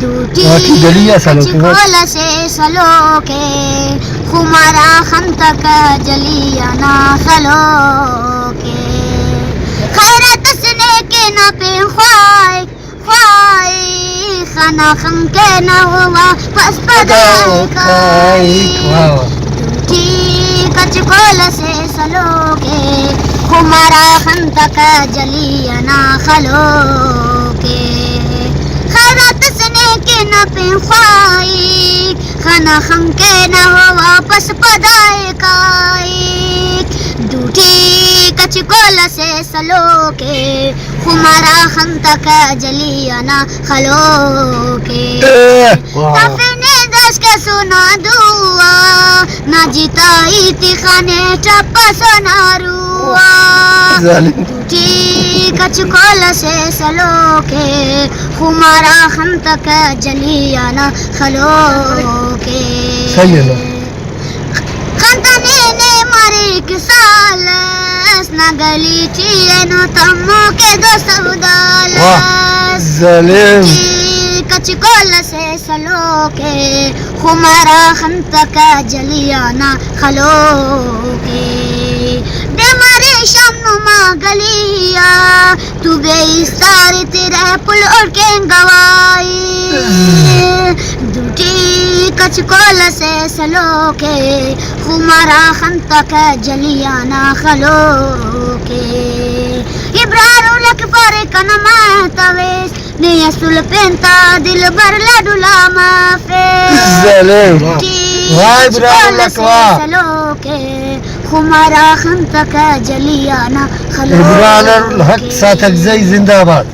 दूठी गलिया सलो के खोल से सलो के खुमारा खम तक जलिया ना खलो के खैरत सने के ना पे ख्वाई ख्वाई खाना खम के ना हुआ बस पदाई दूठी कच खोल से सलो के खुमारा खम तक जलिया ना खलो के खैरत सने के न पे ख्वाई खाना खम के न हो वापस पदाए काई दूठी कच कोल से सलो के खुमारा खम तक जलिया ना खलो के अपने दस के सुना दुआ ना जीता इति खाने टप्पा सोना रुआ दूठी कच कोल से सलो के खुमारा हम तक जलिया ना खलो के सही है ना खंतने ने मारे के साल ना गली चिए नो तम्मो के दो सौदाल जालिम कच कोल से सलो के खुमारा हम तक जलिया ना खलो के दे मारे शम्नुमा गलिया तू बेइस्तार तेरा पुल और के गवाई दूठी कच कोल से सलो के खुमारा खम तक जलिया ना खलो के इब्रार उलक पर कनमा तवेस ने असुल पेंता दिल भर लडुला माफे वाह इब्रार उलक वाह सलो के खुमारा खम तक जलिया ना खलो इब्रार उलक साथ अगज़ई जिंदाबाद।